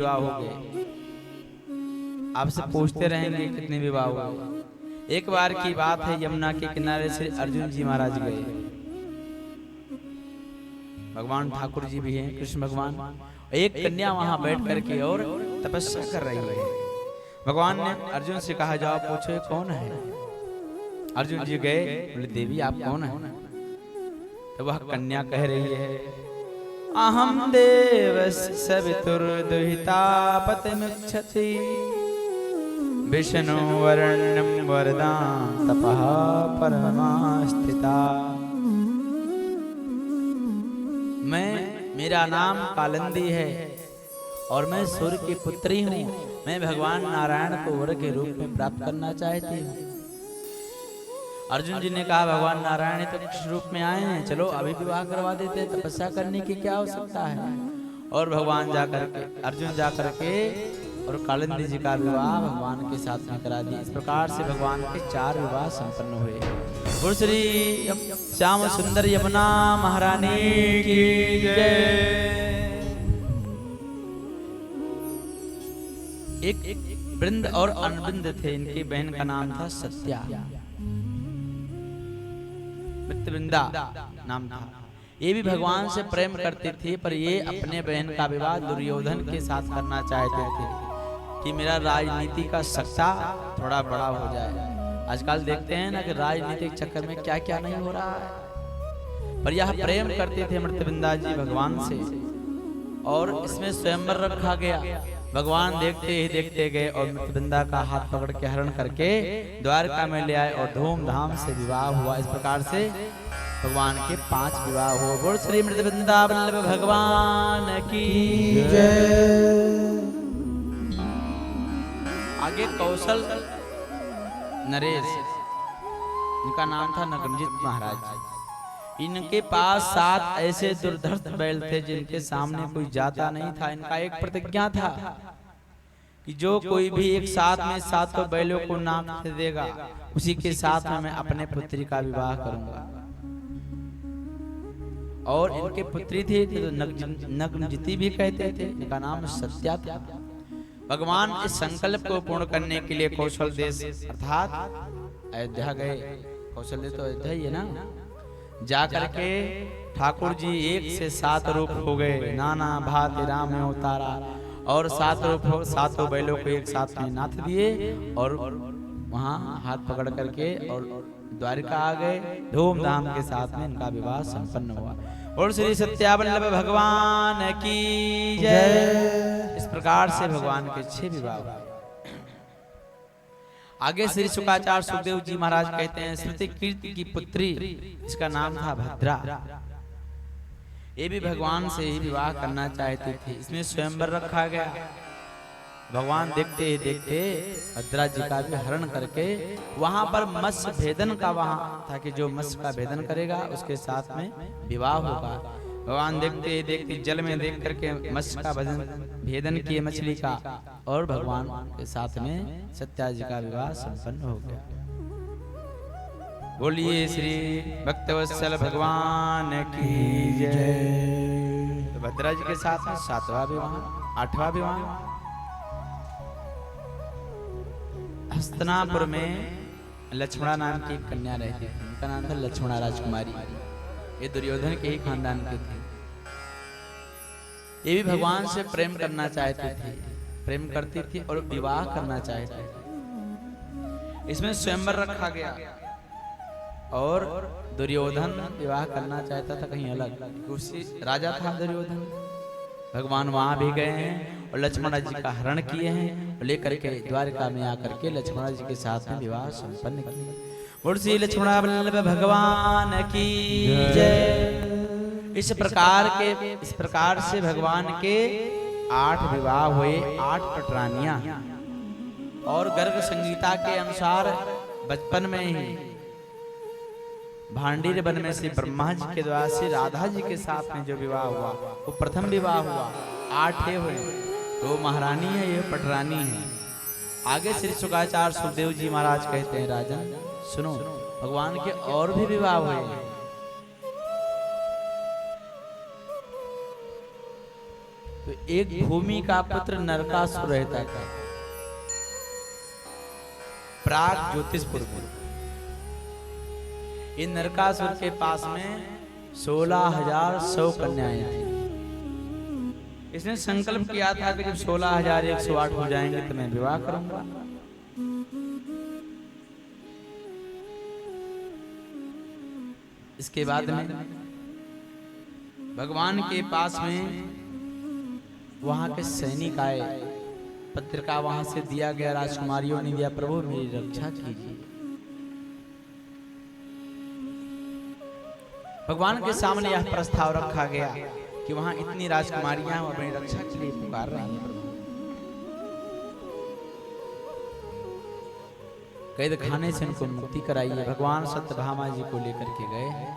विवाह हो गए। आपसे पूछते रहेंगे कितने विवाह हुए। एक बार की बात है, यमुना के किनारे से अर्जुन जी महाराज गए। भगवान ठाकुर जी भी हैं, कृष्ण भगवान। एक कन्या वहां बैठ करके और तपस्या कर रही है। भगवान ने अर्जुन से कहा, जाओ पूछो कौन है। अर्जुन जी गए, बोले देवी आप कौन है। तो वह कन्या कह रही है, अहम देवस्य सवितुर्दुहिता पतिमुच्यते विष्णु वर्णं वरदां तपः परमास्थिता। मेरा नाम कालिंदी है और मैं सूर्य की पुत्री हूँ। मैं भगवान नारायण को वर के रूप में प्राप्त करना चाहती हूँ। अर्जुन जी ने कहा, भगवान नारायण तो कृष्ण रूप में आए हैं, चलो अभी विवाह करवा देते, तपस्या करने की क्या आवश्यकता है। और भगवान जाकर के, अर्जुन जाकर के और कालिंदी जी का विवाह भगवान के साथ में करा दिया। इस प्रकार से भगवान के 4 विवाह संपन्न हुए। बोल श्री श्याम सुंदर यमुना महारानी की जय। एक वृंद और अनवृंद थे, इनकी बहन का नाम था सत्या। वृंदा नाम था। ये भी भगवान से प्रेम करती थी, पर ये अपने बहन का विवाह दुर्योधन के साथ करना चाहते थे कि मेरा राजनीति का सख्ता थोड़ा बड़ा हो जाए। आजकल देखते हैं ना कि राजनीतिक चक्कर में क्या क्या नहीं हो रहा है। पर यह प्रेम करते थे मृत्यवृंदा जी भगवान से, और इसमें स्वयंवर रखा गया। भगवान देखते ही देखते गए और मृत्यवृंदा का हाथ पकड़ के हरण करके द्वारका में ले आए और धूमधाम से विवाह हुआ। इस प्रकार से भगवान के 5 विवाह हुए। बोल श्री मृत्यवृंदा वल्लभ भगवान की जय। आगे कौशल नरेश, इनका नाम था नगमजित महाराज। इनके पास 7 ऐसे दुर्धर्ष बैल थे जिनके सामने कोई जाता नहीं था। इनका एक प्रतिज्ञा था कि जो कोई भी एक साथ में 7 बैलों को नाप देगा, उसी के साथ में मैं अपने पुत्री का विवाह करूंगा। और इनके पुत्री थी तो नग्नजिती भी कहते थे। इनका नाम सत्या था। भगवान इस संकल्प को पूर्ण करने के लिए कौशल देश अर्थात अयोध्या गए। कौशल देश तो अयोध्या ही है ना। जाकर के ठाकुर जी 1 से 7 रूप हो गए, नाना भांति राम में उतारा, और 7 रूप 7 बैलों को एक साथ में नाथ दिए और वहां हाथ पकड़ करके और द्वारिका आ गए। धूमधाम के साथ में इनका विवाह संपन्न हुआ। और श्री सत्यावल्लभ भगवान की जय। इस प्रकार से भगवान के 6 विवाह हुए। आगे श्री शुकाचार्य सुखदेव जी महाराज कहते हैं, श्रुति कीर्ति की पुत्री, इसका नाम था भद्रा। ये भी भगवान से ही विवाह करना चाहती थी। इसमें स्वयंवर रखा गया। भगवान देखते ही देखते भद्रा जी का भी हरण करके वहां पर मत्स्य भेदन का वहां था कि जो मत्स्य का भेदन करेगा उसके साथ में विवाह होगा। भगवान देखते ही देखते जल में देख करके मत्स्य का भेदन किए मछली का, और भगवान के साथ में सत्या जी का विवाह संपन्न हो गया। बोलिए श्री भक्तवत्सल भगवान की जय। तो भद्रा जी के साथ में 7वां विवाह, 8वां विवाह। हस्तिनापुर में लक्ष्मणा नाम की एक कन्या रहती थी। उनका नाम था लक्ष्मणा राजकुमारी। ये दुर्योधन के ही खानदान के थे। ये भी भगवान से प्रेम करना चाहती थी, प्रेम करती थी और विवाह करना चाहती थी। इसमें स्वयंवर रखा गया और दुर्योधन विवाह करना चाहता था कहीं अलग। उसी राजा था दुर्योधन। भगवान वहां भी गए हैं और लक्ष्मण जी का हरण किए हैं और लेकर के द्वारिका में आकर के लक्ष्मण जी के साथ में विवाह संपन्न किए। बोल श्री लक्ष्मणा वल्लभ भगवान की जय। इस प्रकार से भगवान के 8 विवाह हुए, 8 पटरानियां। और गर्ग संगीता के अनुसार बचपन में ही भांडीर वन में से ब्रह्मा जी के द्वारा से राधा जी के साथ में जो विवाह हुआ वो प्रथम विवाह हुआ। 8 हुए, 2 महारानी है, ये पटरानी है। आगे श्री शुकाचार्य सुखदेव जी महाराज कहते हैं, राजन सुनो, भगवान के और भी विवाह हुए। तो एक भूमि का पुत्र नरकासुर रहता था प्राग ज्योतिषपुर में। इन नरकासुर के पास में 16,100 कन्याएं थी। इसने संकल्प किया था कि जब 16,108 हो जाएंगे तो मैं विवाह करूंगा। इसके बाद में भगवान के पास में वहां के सैनिक आए, पत्रिका वहां से दिया गया, राजकुमारियों ने दिया, प्रभु मेरी रक्षा कीजिए। भगवान के सामने यह प्रस्ताव रखा गया कि वहां इतनी राजकुमारियां अपनी रक्षा के लिए पुकार रही हैं। कैद खाने से उनको मुक्ति कराइए। भगवान सत्यभामा जी को लेकर के गए हैं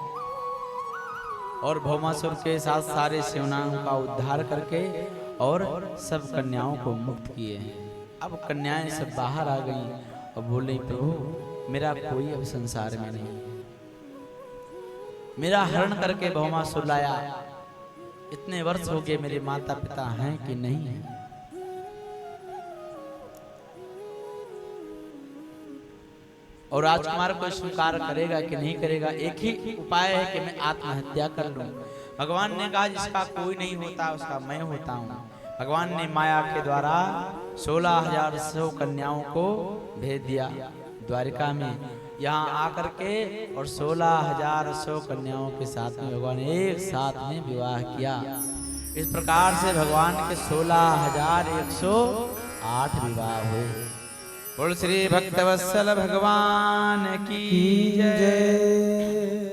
और भौमासुर के साथ सारे सेनाओं का उद्धार करके और सब कन्याओं को मुक्त किए हैं। अब कन्याएं सब बाहर आ गई और बोले प्रभु मेरा कोई अब संसार में नहीं, मेरा हरण करके भौमासुर लाया, इतने वर्ष हो गए मेरे माता पिता हैं कि नहीं है। और राजकुमार को स्वीकार करेगा कि नहीं करेगा, एक ही उपाय है कि मैं आत्महत्या कर लूं। भगवान ने कहा जिसका कोई नहीं होता उसका मैं होता हूं। भगवान ने माया के द्वारा 16,100 कन्याओं को भेज दिया द्वारिका में। यहाँ आकर के और 16,100 कन्याओं के साथ में भगवान एक साथ में विवाह किया। इस प्रकार से भगवान के 16,108 विवाह हुए। बोल श्री भक्तवत्सल भगवान की जय।